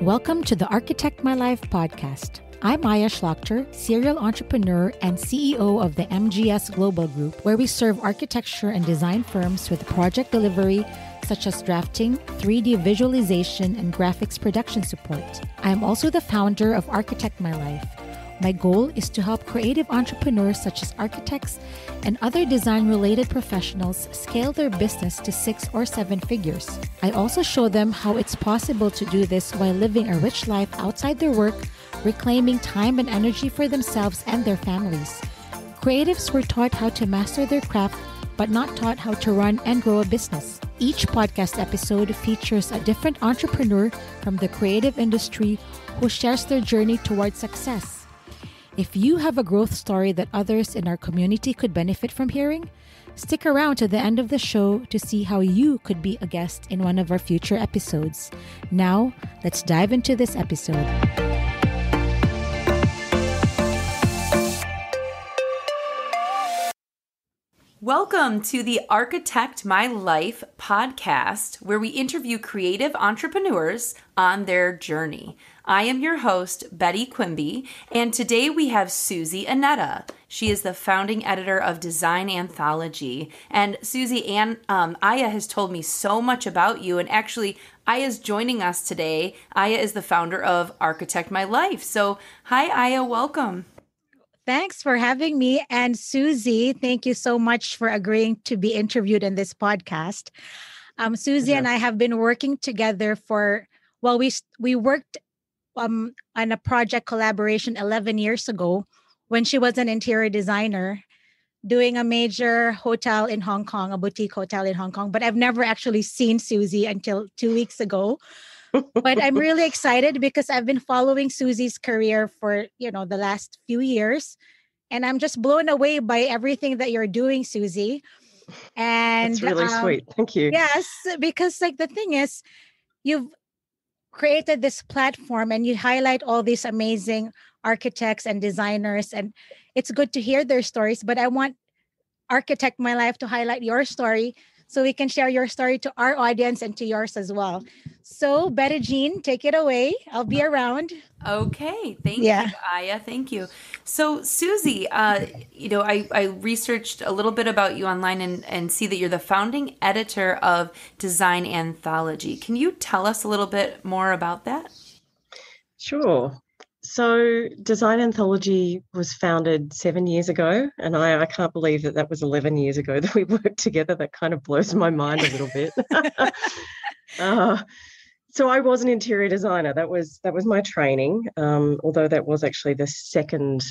Welcome to the Architect My Life podcast. I'm Maya Schlachter, serial entrepreneur and CEO of the MGS Global Group, where we serve architecture and design firms with project delivery, such as drafting, 3D visualization, and graphics production support. I am also the founder of Architect My Life. My goal is to help creative entrepreneurs such as architects and other design-related professionals scale their business to 6 or 7 figures. I also show them how it's possible to do this while living a rich life outside their work, reclaiming time and energy for themselves and their families. Creatives were taught how to master their craft, but not taught how to run and grow a business. Each podcast episode features a different entrepreneur from the creative industry who shares their journey towards success. If you have a growth story that others in our community could benefit from hearing, stick around to the end of the show to see how you could be a guest in one of our future episodes. Now, let's dive into this episode. Welcome to the Architect My Life podcast, where we interview creative entrepreneurs on their journey. I am your host, Betty Quimby, and today we have Suzy Annetta. She is the founding editor of Design Anthology. And Suzy, Aya has told me so much about you, and actually, Aya's joining us today. Aya is the founder of Architect My Life. So, hi, Aya, welcome. Thanks for having me. And Suzy, thank you so much for agreeing to be interviewed in this podcast. Suzy and I have been working together we worked on a project collaboration 11 years ago when she was an interior designer doing a major hotel in Hong Kong, a boutique hotel in Hong Kong. But I've never actually seen Suzy until 2 weeks ago. But I'm really excited because I've been following Suzy's career for, the last few years. And I'm just blown away by everything that you're doing, Suzy. And it's really sweet. Thank you. Yes, because the thing is, you've created this platform and you highlight all these amazing architects and designers. And it's good to hear their stories. But I want Architect My Life to highlight your story so we can share your story to our audience and to yours as well. So, Betty Jean, take it away. I'll be around. Okay. Thank you, Aya. Thank you. So, Suzy, I researched a little bit about you online and see that you're the founding editor of Design Anthology. Can you tell us a little bit more about that? Sure. So Design Anthology was founded 7 years ago, and I can't believe that was 11 years ago that we worked together. That kind of blows my mind a little bit. So I was an interior designer. That was my training, although that was actually the second,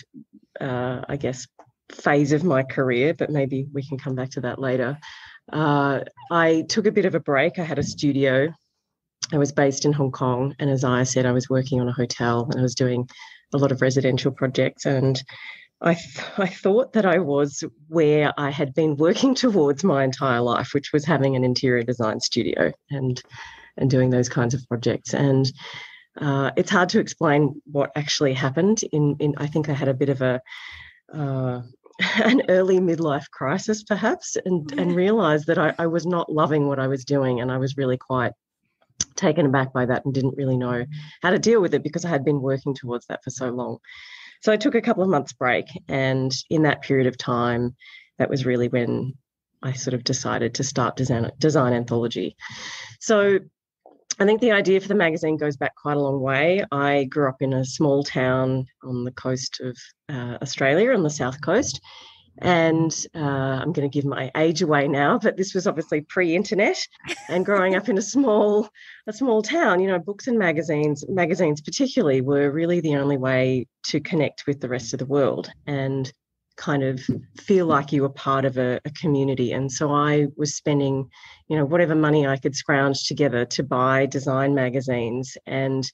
phase of my career, but maybe we can come back to that later. I took a bit of a break. I had a studio. I was based in Hong Kong, and as I said, I was working on a hotel and I was doing a lot of residential projects, and I thought that I was where I had been working towards my entire life, which was having an interior design studio and doing those kinds of projects. And it's hard to explain what actually happened. I think I had a bit of an early midlife crisis, perhaps, and realised that I was not loving what I was doing, and I was really quite taken aback by that and didn't really know how to deal with it because I had been working towards that for so long. So I took a couple of months break, and in that period of time, that was really when I sort of decided to start Design Anthology. So I think the idea for the magazine goes back quite a long way. I grew up in a small town on the coast of Australia, on the south coast. And I'm going to give my age away now, but this was obviously pre-internet, and growing up in a small town, books and magazines particularly, were really the only way to connect with the rest of the world and kind of feel like you were part of a community. And so I was spending, whatever money I could scrounge together to buy design magazines and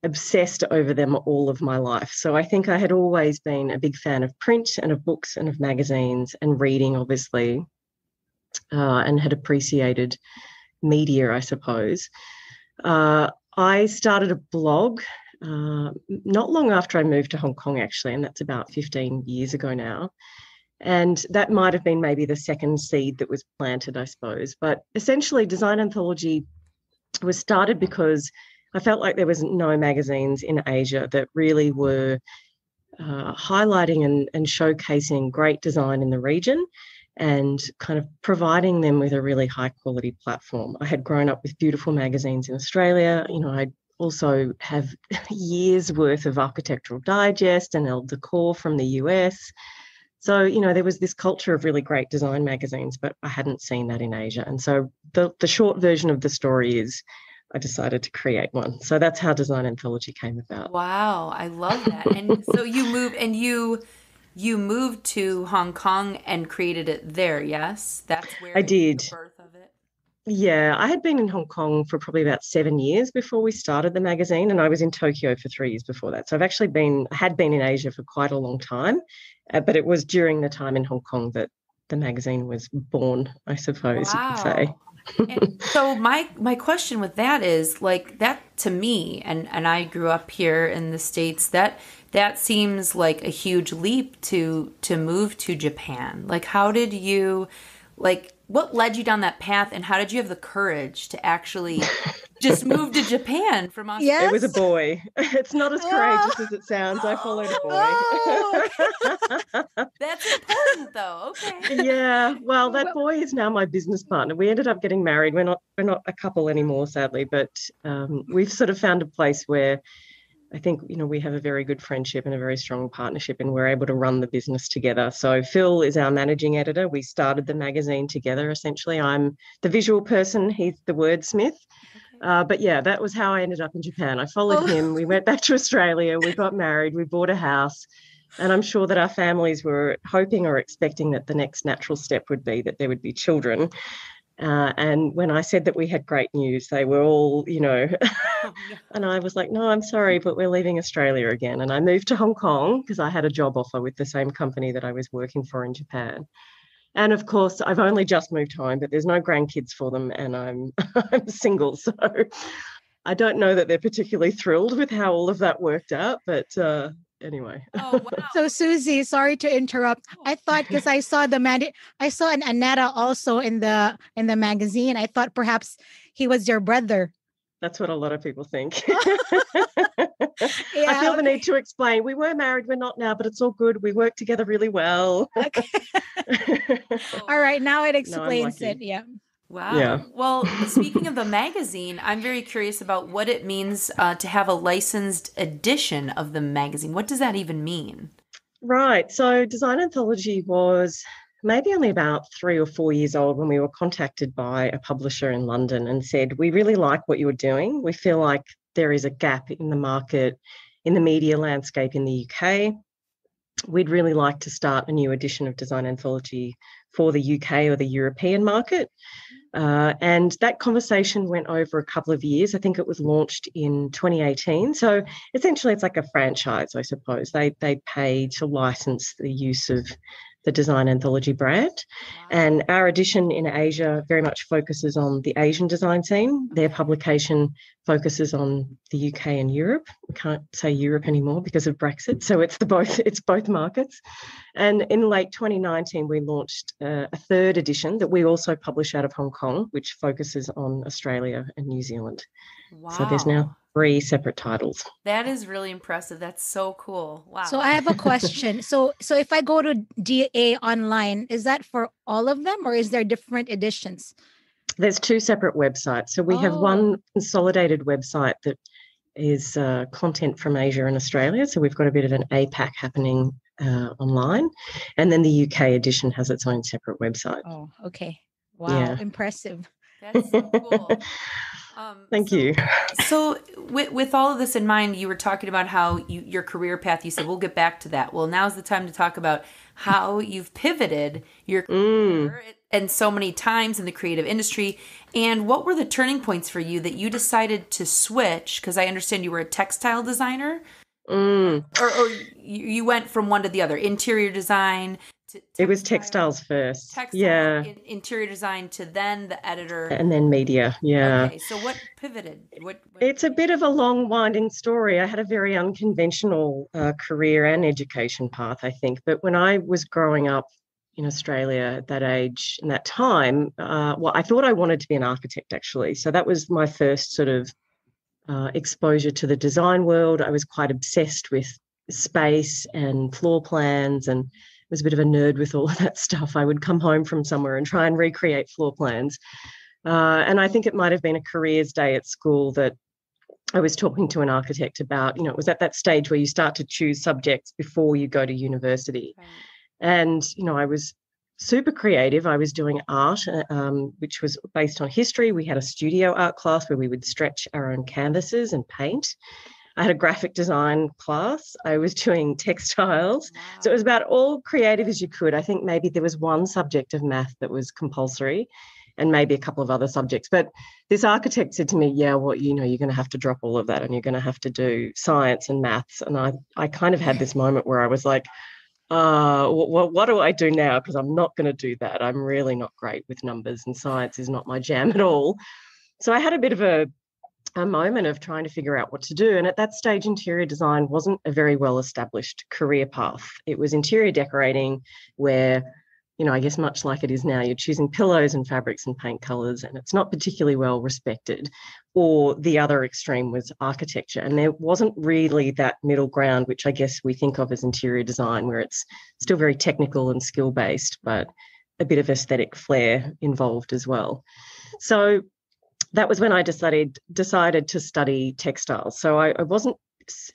obsessed over them all of my life. So I think I had always been a big fan of print and of books and of magazines and reading, obviously, and had appreciated media, I suppose. I started a blog not long after I moved to Hong Kong, actually, and that's about 15 years ago now. And that might have been maybe the second seed that was planted, I suppose. But essentially, Design Anthology was started because I felt like there was no magazines in Asia that really were highlighting and showcasing great design in the region and kind of providing them with a really high quality platform. I had grown up with beautiful magazines in Australia. I also have years worth of Architectural Digest and Elle Decor from the US. So, there was this culture of really great design magazines, but I hadn't seen that in Asia. And so the short version of the story is I decided to create one. So that's how Design Anthology came about. Wow, I love that. And so you moved to Hong Kong and created it there, yes? That's where I did. the birth of it. Yeah, I had been in Hong Kong for probably about 7 years before we started the magazine, and I was in Tokyo for 3 years before that. So I had been in Asia for quite a long time, but it was during the time in Hong Kong that the magazine was born, I suppose you could say. Wow. And so my question with that is like that to me, and I grew up here in the States, that seems like a huge leap to move to Japan. Like how did you what led you down that path, and how did you have the courage to actually just move to Japan from Australia? Yes. It was a boy. It's not as courageous as it sounds. I followed a boy. That's important though. Okay. Yeah. Well, that boy is now my business partner. We ended up getting married. We're not a couple anymore, sadly, but we've sort of found a place where I think, we have a very good friendship and a very strong partnership, and we're able to run the business together. So Phil is our managing editor. We started the magazine together, essentially. I'm the visual person. He's the wordsmith. But yeah, that was how I ended up in Japan. I followed him. We went back to Australia. We got married. We bought a house. And I'm sure that our families were hoping or expecting that the next natural step would be that there would be children. And when I said that we had great news, they were all, oh, no. And I was like, no, I'm sorry, but we're leaving Australia again. And I moved to Hong Kong because I had a job offer with the same company that I was working for in Japan. And of course, I've only just moved home, but there's no grandkids for them, and I'm single. So I don't know that they're particularly thrilled with how all of that worked out, but anyway. Oh, wow. So Suzy, sorry to interrupt. I thought because I saw I saw an Annetta also in the magazine. I thought perhaps he was your brother. That's what a lot of people think. Yeah, I feel the need to explain. We were married, we're not now, but it's all good. We work together really well. Okay. All right, now it explains it. Yeah. Wow. Yeah. Well, speaking of the magazine, I'm very curious about what it means to have a licensed edition of the magazine. What does that even mean? Right. So Design Anthology was maybe only about 3 or 4 years old when we were contacted by a publisher in London and said, we really like what you're doing. We feel like there is a gap in the market, in the media landscape in the UK. We'd really like to start a new edition of Design Anthology for the UK or the European market. And that conversation went over a couple of years. I think it was launched in 2018. So essentially it's like a franchise, I suppose. They pay to license the use of the Design Anthology brand. Wow. And our edition in Asia very much focuses on the Asian design scene. Their publication focuses on the UK and Europe. We can't say Europe anymore because of Brexit. So it's both markets. And in late 2019, we launched a third edition that we also publish out of Hong Kong, which focuses on Australia and New Zealand. Wow. So there's now 3 separate titles. That is really impressive. That's so cool. Wow. So I have a question. So if I go to DA online, is that for all of them or is there different editions? There's 2 separate websites. So we have one consolidated website that is content from Asia and Australia. So we've got a bit of an APAC happening online. And then the UK edition has its own separate website. Oh, okay. Wow. Yeah. Impressive. That's so cool. Thank you. So with all of this in mind, you were talking about how your career path, you said, we'll get back to that. Well, now's the time to talk about how you've pivoted your career and so many times in the creative industry. And what were the turning points for you that you decided to switch? Because I understand you were a textile designer. Or you went from one to the other, interior design to textile. It was textiles first. Textile, yeah. Interior design to then the editor. And then media, yeah. Okay, so what pivoted? What It's a bit of a long, winding story. I had a very unconventional career and education path, I think. But when I was growing up in Australia at that age and that time, I thought I wanted to be an architect, actually. So that was my first sort of exposure to the design world. I was quite obsessed with space and floor plans, and was a bit of a nerd with all of that stuff. I would come home from somewhere and try and recreate floor plans. And I think it might have been a careers day at school that I was talking to an architect about, it was at that stage where you start to choose subjects before you go to university. Right. And, I was super creative. I was doing art, which was based on history. We had a studio art class where we would stretch our own canvases and paint. I had a graphic design class. I was doing textiles. Wow. So it was about all creative as you could. I think maybe there was one subject of math that was compulsory and maybe a couple of other subjects. But this architect said to me, yeah, well, you're going to have to drop all of that and you're going to have to do science and maths. And I kind of had this moment where I was like, what do I do now? Because I'm not going to do that. I'm really not great with numbers and science is not my jam at all. So I had a bit of a moment of trying to figure out what to do. And at that stage, interior design wasn't a very well-established career path. It was interior decorating where, I guess much like it is now, you're choosing pillows and fabrics and paint colours, and it's not particularly well respected. Or the other extreme was architecture. And there wasn't really that middle ground, which I guess we think of as interior design, where it's still very technical and skill-based, but a bit of aesthetic flair involved as well. So that was when I decided to study textiles. So I wasn't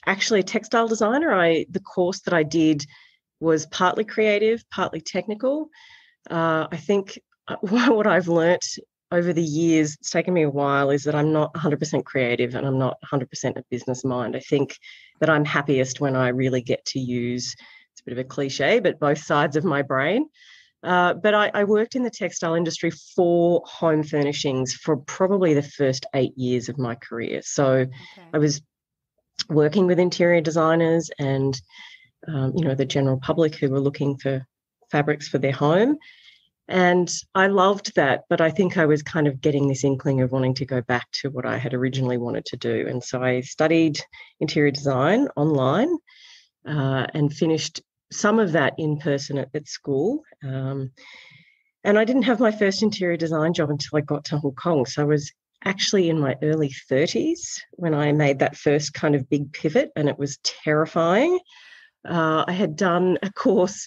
actually a textile designer. The course that I did was partly creative, partly technical. I think what I've learnt over the years, it's taken me a while, is that I'm not 100% creative and I'm not 100% a business mind. I think that I'm happiest when I really get to use, it's a bit of a cliche, but both sides of my brain. But I worked in the textile industry for home furnishings for probably the first 8 years of my career. So I was working with interior designers and, the general public who were looking for fabrics for their home. And I loved that, but I think I was kind of getting this inkling of wanting to go back to what I had originally wanted to do. And so I studied interior design online and finished some of that in person at school. And I didn't have my first interior design job until I got to Hong Kong. So I was actually in my early 30s when I made that first kind of big pivot, and it was terrifying. I had done a course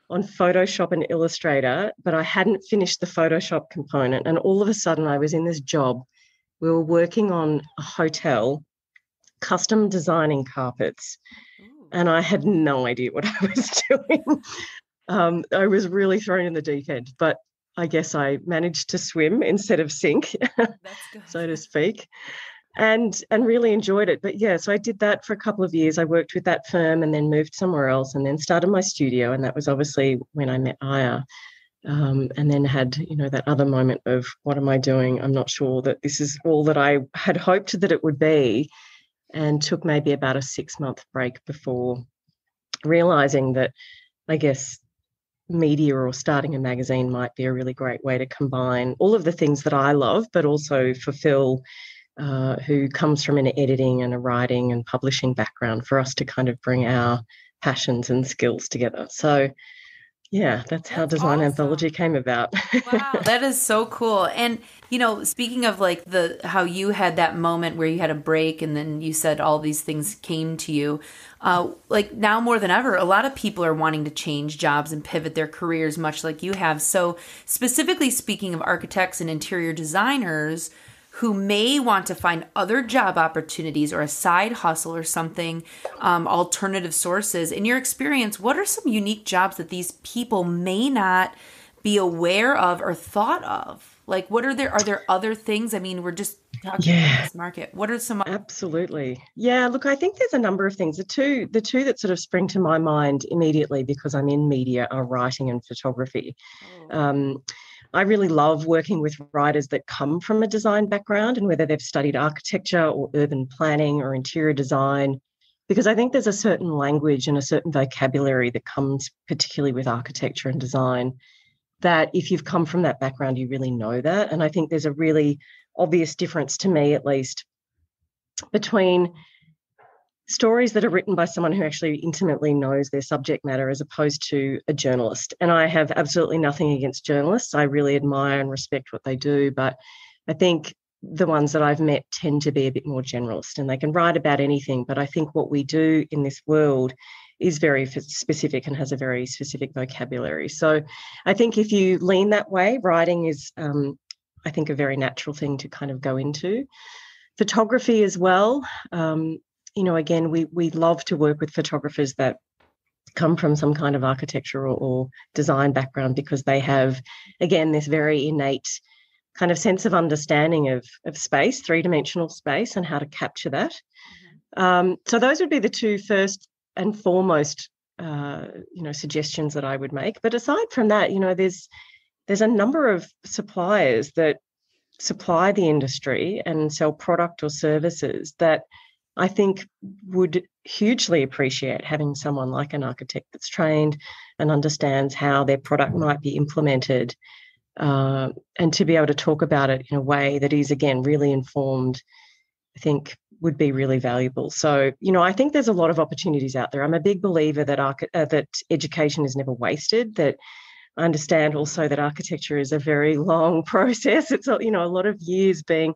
on Photoshop and Illustrator, but I hadn't finished the Photoshop component. And all of a sudden I was in this job. We were working on a hotel, custom designing carpets. And I had no idea what I was doing. I was really thrown in the deep end, but I guess I managed to swim instead of sink, so to speak, and really enjoyed it. But yeah, so I did that for a couple of years. I worked with that firm and then moved somewhere else and then started my studio. And that was obviously when I met Aya, and then had, that other moment of what am I doing? I'm not sure that this is all that I had hoped that it would be. And took maybe about a 6-month break before realising that I guess media or starting a magazine might be a really great way to combine all of the things that I love, but also fulfill who comes from an editing and a writing and publishing background, for us to kind of bring our passions and skills together. So yeah, that's how Design awesome. Anthology came about. Wow, that is so cool. And, speaking of like how you had that moment where you had a break and then you said all these things came to you, like now more than ever, a lot of people are wanting to change jobs and pivot their careers much like you have. So specifically speaking of architects and interior designers who may want to find other job opportunities or a side hustle or something, alternative sources. In your experience, what are some unique jobs that these people may not be aware of or thought of? Like, are there other things? I mean, we're just talking about this market. What are some? Absolutely. Yeah, look, I think there's a number of things. The two that sort of spring to my mind immediately, because I'm in media, are writing and photography. I really love working with writers that come from a design background, and whether they've studied architecture or urban planning or interior design, because I think there's a certain language and a certain vocabulary that comes particularly with architecture and design that if you've come from that background, you really know that. And I think there's a really obvious difference, to me at least, between stories that are written by someone who actually intimately knows their subject matter as opposed to a journalist. And I have absolutely nothing against journalists. I really admire and respect what they do. But I think the ones that I've met tend to be a bit more generalist, and they can write about anything. But I think what we do in this world is very specific and has a very specific vocabulary. So I think if you lean that way, writing is, I think, a very natural thing to kind of go into. Photography as well. Again, we love to work with photographers that come from some kind of architectural or design background, because they have, again, this very innate kind of sense of understanding of space, three-dimensional space, and how to capture that. So those would be the two first and foremost, suggestions that I would make. But aside from that, there's a number of suppliers that supply the industry and sell product or services that I think would hugely appreciate having someone like an architect that's trained and understands how their product might be implemented, and to be able to talk about it in a way that is, again, really informed, I think would be really valuable. So, I think there's a lot of opportunities out there. I'm a big believer that that education is never wasted, that I understand also that architecture is a very long process. It's, a lot of years being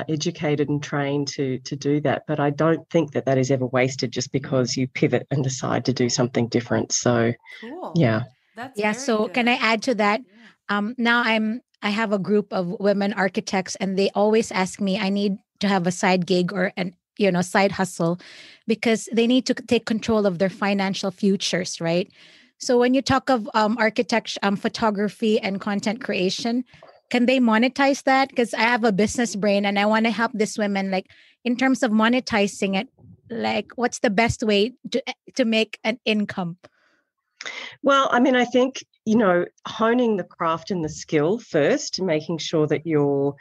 educated and trained to do that. But I don't think that is ever wasted just because you pivot and decide to do something different. So, cool. Yeah. That's yeah. So good. can I add to that? Now I have a group of women architects, and they always ask me, I need to have a side gig or side hustle, because they need to take control of their financial futures, right? So when you talk of architecture, photography and content creation, can they monetize that? Because I have a business brain and I want to help these women, like, in terms of monetizing it, like, what's the best way to make an income? Well, I mean, I think, honing the craft and the skill first, making sure that you're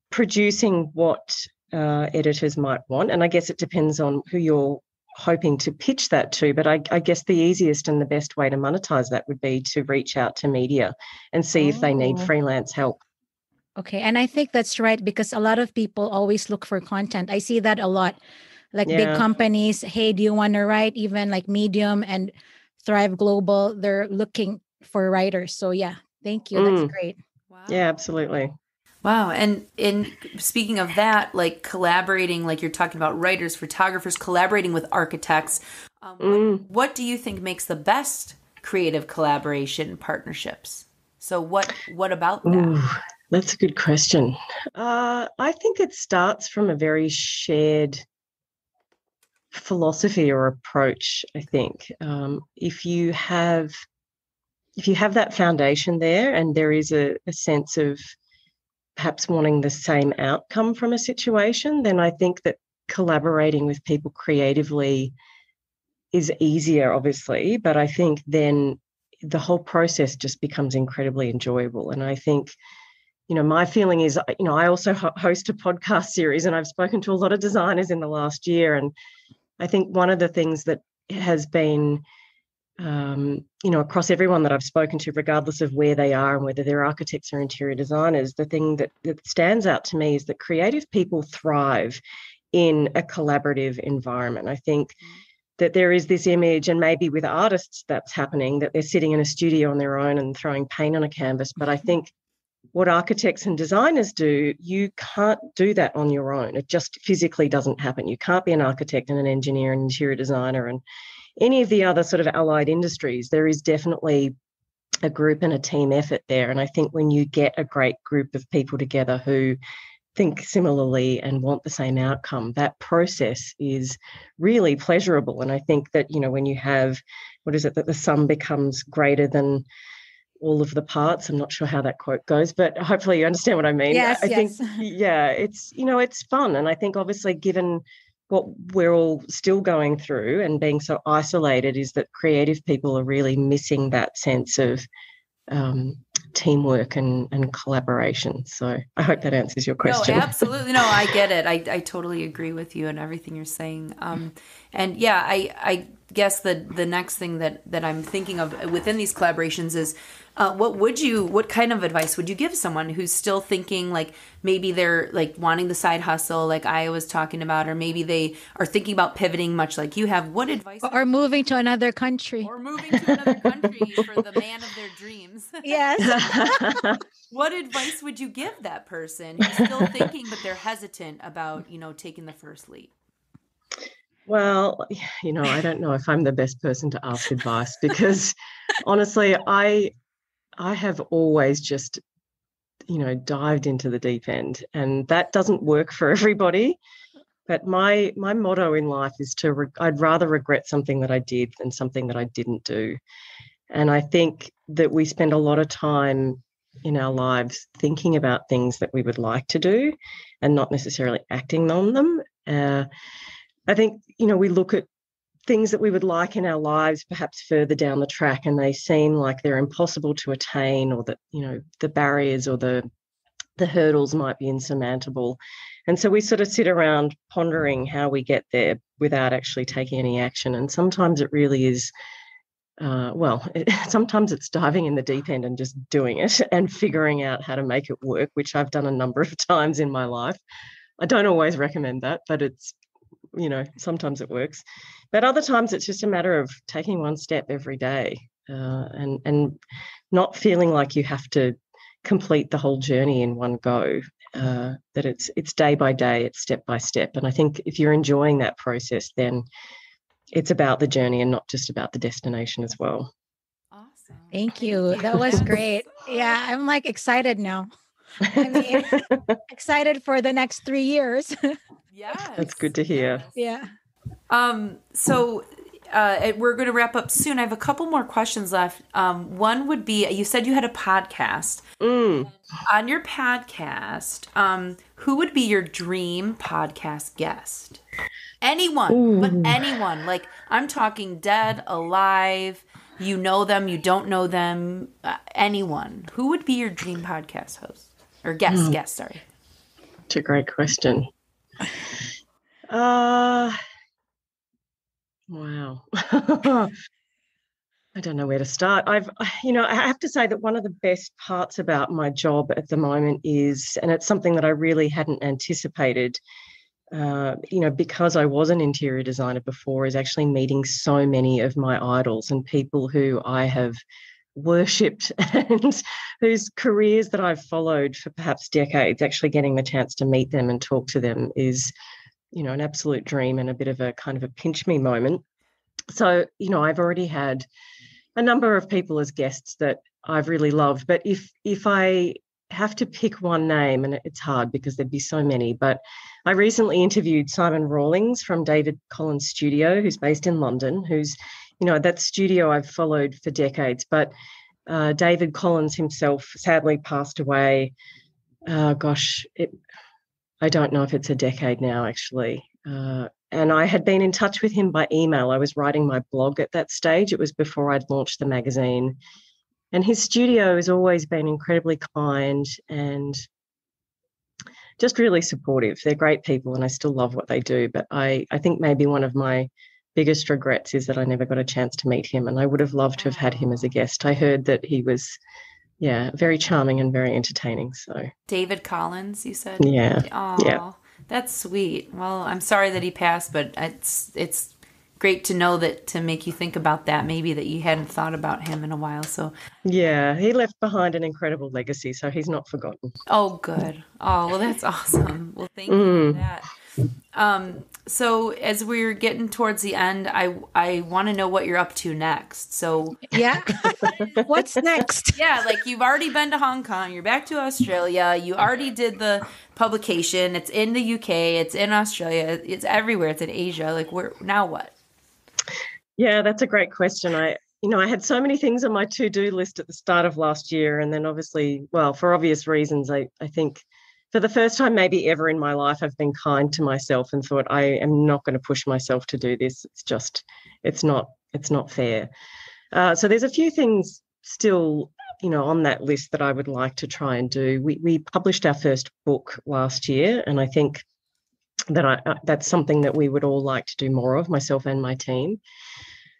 producing what editors might want. And I guess it depends on who you're hoping to pitch that to. But I guess the easiest and the best way to monetize that would be to reach out to media and see if they need freelance help. Okay. And I think that's right, because a lot of people always look for content. I see that a lot. Like big companies, hey, do you want to write? Even like Medium and Thrive Global, they're looking for writers. So yeah, thank you. That's great. Wow. Yeah, absolutely. Wow. And speaking of that, like collaborating, like you're talking about writers, photographers, collaborating with architects, what do you think makes the best creative collaboration partnerships? So what about that? Ooh, that's a good question. I think it starts from a very shared philosophy or approach. I think if you have that foundation there, and there is a sense of perhaps wanting the same outcome from a situation, then I think that collaborating with people creatively is easier, obviously, but I think then the whole process just becomes incredibly enjoyable. And I think, my feeling is, I also host a podcast series, and I've spoken to a lot of designers in the last year, and I think one of the things that has been, across everyone that I've spoken to, regardless of where they are and whether they're architects or interior designers, the thing that stands out to me is that creative people thrive in a collaborative environment. I think that there is this image, and maybe with artists that's happening, that they're sitting in a studio on their own and throwing paint on a canvas. But I think what architects and designers do, you can't do that on your own. It just physically doesn't happen. You can't be an architect and an engineer and interior designer and any of the other sort of allied industries. There is definitely a group and a team effort there. And I think when you get a great group of people together who think similarly and want the same outcome, that process is really pleasurable. And I think that, when you have, that the sum becomes greater than all of the parts. I'm not sure how that quote goes, but hopefully you understand what I mean. Yes, I think, it's fun. And I think obviously, given what we're all still going through and being so isolated, is that creative people are really missing that sense of teamwork and collaboration. So I hope that answers your question. No, absolutely. No, I get it. I totally agree with you and everything you're saying. And yeah, I guess the next thing that I'm thinking of within these collaborations is what kind of advice would you give someone who's still thinking, like, maybe they're like wanting the side hustle like I was talking about, or maybe they are thinking about pivoting much like you have? What advice? Or moving to another country. Or moving to another country for the man of their dreams. Yes. What advice would you give that person who's still thinking, but they're hesitant about, taking the first leap? Well, I don't know if I'm the best person to ask advice because honestly, I have always just, dived into the deep end, and that doesn't work for everybody. But my motto in life is I'd rather regret something that I did than something that I didn't do. And I think that we spend a lot of time in our lives thinking about things that we would like to do and not necessarily acting on them. I think, we look at things that we would like in our lives perhaps further down the track, and they seem like they're impossible to attain, or that, the barriers or the hurdles might be insurmountable. And so we sort of sit around pondering how we get there without actually taking any action. And sometimes it really is, sometimes it's diving in the deep end and just doing it and figuring out how to make it work, which I've done a number of times in my life. I don't always recommend that, but it's, sometimes it works. But other times it's just a matter of taking one step every day, and not feeling like you have to complete the whole journey in one go, that it's day by day, it's step by step. And I think if you're enjoying that process, then it's about the journey and not just about the destination as well. Awesome. Thank you. That was great. Yeah, I'm like excited now. I mean, excited for the next 3 years. Yes. That's good to hear. Yeah. So we're going to wrap up soon. I have a couple more questions left. One would be, you said you had a podcast. On your podcast, who would be your dream podcast guest? Anyone, but anyone. Like, I'm talking dead, alive, you know them, you don't know them, anyone. Who would be your dream podcast host? Or guest, sorry. It's a great question. Wow. I don't know where to start. I have to say that one of the best parts about my job at the moment is, and it's something that I really hadn't anticipated, because I was an interior designer before, is actually meeting so many of my idols and people who I have worshipped and whose careers that I've followed for perhaps decades. Actually getting the chance to meet them and talk to them is, an absolute dream and a bit of a kind of a pinch me moment. So, I've already had a number of people as guests that I've really loved. But if I have to pick one name, and it's hard because there'd be so many, but I recently interviewed Simon Rawlings from David Collins' studio, who's based in London, who's, that studio I've followed for decades. But David Collins himself sadly passed away. I don't know if it's a decade now, actually. And I had been in touch with him by email. I was writing my blog at that stage. It was before I'd launched the magazine. And his studio has always been incredibly kind and just really supportive. They're great people and I still love what they do. But I think maybe one of my biggest regrets is that I never got a chance to meet him, and I would have loved to have had him as a guest. I heard that he was, very charming and very entertaining. So David Collins, you said? Yeah. Oh, yeah. That's sweet. Well, I'm sorry that he passed, but it's great to know that, to make you think about that, maybe that you hadn't thought about him in a while. So yeah, he left behind an incredible legacy, so he's not forgotten. Oh, good. Oh, well, that's awesome. Well, thank you for that. So as we're getting towards the end, I want to know what you're up to next. So yeah, what's next? Yeah, like you've already been to Hong Kong, you're back to Australia, you already did the publication, it's in the UK, it's in Australia, it's everywhere, it's in Asia. Like, now what? Yeah, that's a great question. I had so many things on my to-do list at the start of last year, and then obviously, well, for obvious reasons, I think for the first time maybe ever in my life, I've been kind to myself and thought, I am not going to push myself to do this. It's not fair. So there's a few things still, on that list that I would like to try and do. We published our first book last year, and I think that that's something that we would all like to do more of, myself and my team.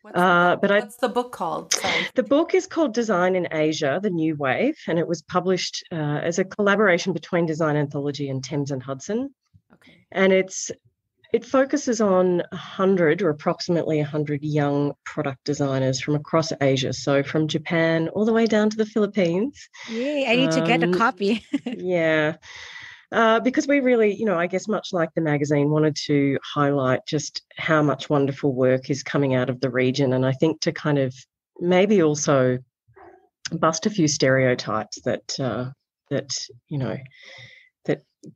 What's the book called? Sorry. The book is called Design in Asia, The New Wave, and it was published as a collaboration between Design Anthology and Thames and Hudson. Okay. And it's it focuses on 100 or approximately 100 young product designers from across Asia. So from Japan all the way down to the Philippines. Yay, I need to get a copy. Yeah. Because we really, I guess much like the magazine, wanted to highlight just how much wonderful work is coming out of the region. And I think to kind of maybe also bust a few stereotypes that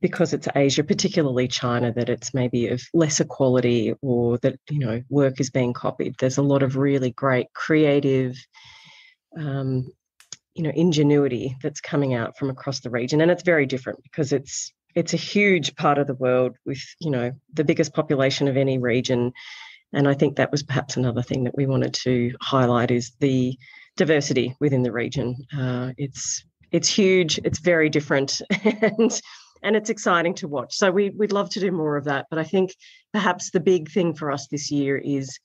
because it's Asia, particularly China, that it's maybe of lesser quality or that, work is being copied. There's a lot of really great creative, ingenuity that's coming out from across the region. And it's very different because it's a huge part of the world with, the biggest population of any region. And I think that was perhaps another thing that we wanted to highlight is the diversity within the region. It's huge, it's very different, and it's exciting to watch. So we'd love to do more of that. But I think perhaps the big thing for us this year is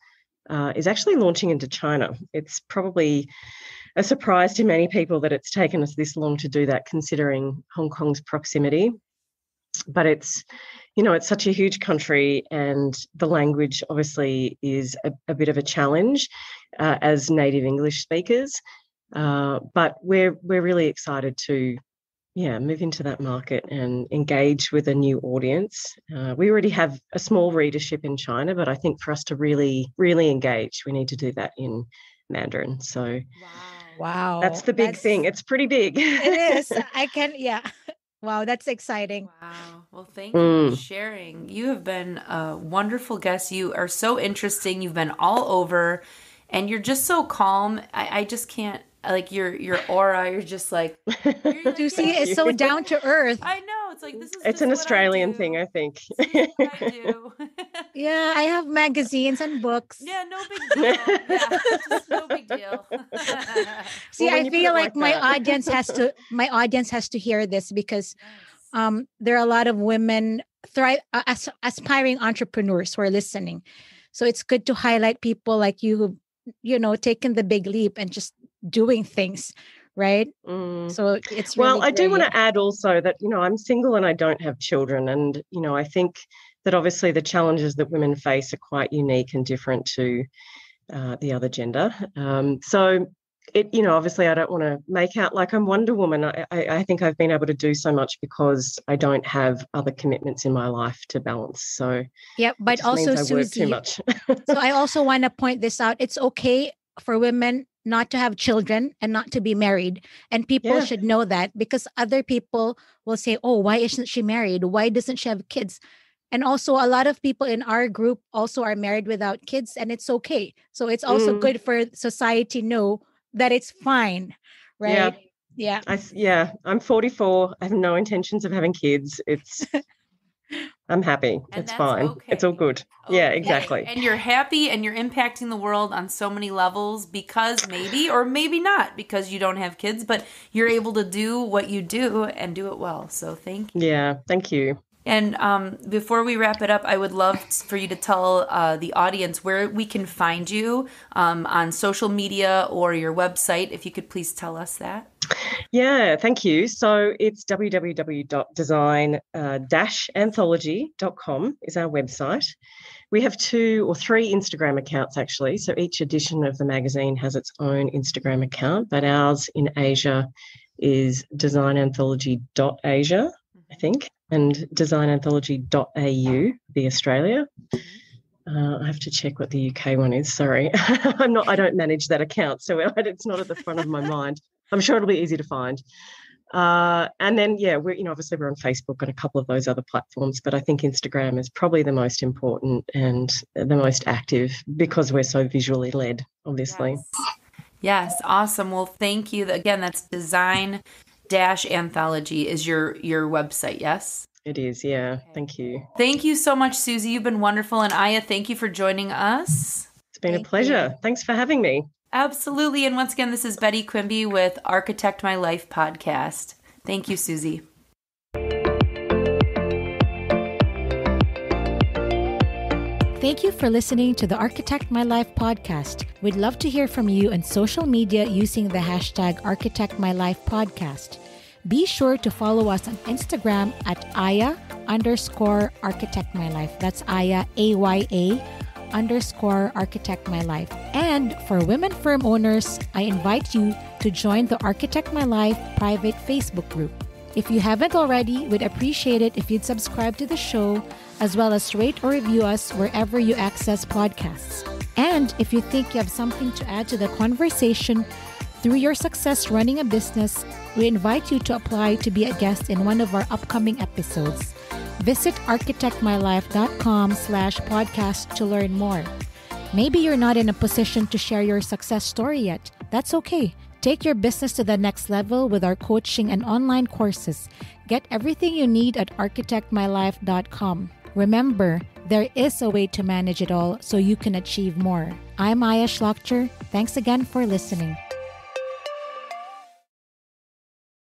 actually launching into China. It's probably a surprise to many people that it's taken us this long to do that, considering Hong Kong's proximity. But it's such a huge country, and the language obviously is a bit of a challenge as native English speakers. But we're really excited to move into that market and engage with a new audience. We already have a small readership in China, but I think for us to really, really engage, we need to do that in Mandarin. So wow, that's the big thing. It's pretty big. It is. Wow, that's exciting. Wow. Well, thank you for sharing. You have been a wonderful guest. You are so interesting. You've been all over, and you're just so calm. I just can't, like your aura. You're just like, Suzy is so down to earth. I know. It's like, this is It's an Australian thing, I think. This is what I do. Yeah, I have magazines and books. Yeah, no big deal. Yeah, just no big deal. See, I feel like my audience has to hear this because there are a lot of women aspiring entrepreneurs who are listening. So it's good to highlight people like you who, taking the big leap and just doing things, right? So it's really I do want to add also that, I'm single and I don't have children. And, I think that obviously the challenges that women face are quite unique and different to the other gender. So obviously I don't want to make out like I'm Wonder Woman. I think I've been able to do so much because I don't have other commitments in my life to balance. So yeah, but also I work too much. So I also want to point this out. It's okay for women not to have children and not to be married. And people should know that, because other people will say, oh, why isn't she married? Why doesn't she have kids? And also a lot of people in our group also are married without kids, and it's okay. So it's also good for society to know that it's fine, right? Yeah. I'm 44. I have no intentions of having kids. I'm happy. And it's fine. Okay. It's all good. Okay. Yeah, exactly. And you're happy and you're impacting the world on so many levels because maybe, or maybe not, because you don't have kids, but you're able to do what you do and do it well. So thank you. Yeah, thank you. And before we wrap it up, I would love for you to tell the audience where we can find you on social media or your website, if you could please tell us that. Yeah, thank you. So it's www.design-anthology.com is our website. We have 2 or 3 Instagram accounts, actually. So each edition of the magazine has its own Instagram account, but ours in Asia is designanthology.asia, I think, and designanthology.au, the Australia. I have to check what the UK one is. Sorry, I don't manage that account, so it's not at the front of my mind. I'm sure it'll be easy to find. And then, we're obviously we're on Facebook and a couple of those other platforms, but I think Instagram is probably the most important and the most active because we're so visually led, obviously. Yes, awesome. Well, thank you. Again, that's Design-Anthology is your website, yes? It is, yeah. Okay. Thank you. Thank you so much, Suzy. You've been wonderful. And Aya, thank you for joining us. It's been a pleasure. Thanks for having me. Absolutely. And once again, this is Betty Quimby with Architect My Life podcast. Thank you, Suzy. Thank you for listening to the Architect My Life podcast. We'd love to hear from you on social media using the hashtag Architect My Life podcast. Be sure to follow us on Instagram at Aya @Aya_Architect My Life. That's Aya, AYA_Architect My Life. And for women firm owners, I invite you to join the Architect My Life private Facebook group. If you haven't already, we'd appreciate it if you'd subscribe to the show, as well as rate or review us wherever you access podcasts. And if you think you have something to add to the conversation through your success running a business, we invite you to apply to be a guest in one of our upcoming episodes. Visit architectmylife.com/podcast to learn more. Maybe you're not in a position to share your success story yet. That's okay. Take your business to the next level with our coaching and online courses. Get everything you need at architectmylife.com. Remember, there is a way to manage it all so you can achieve more. I'm Maya Schlachter. Thanks again for listening.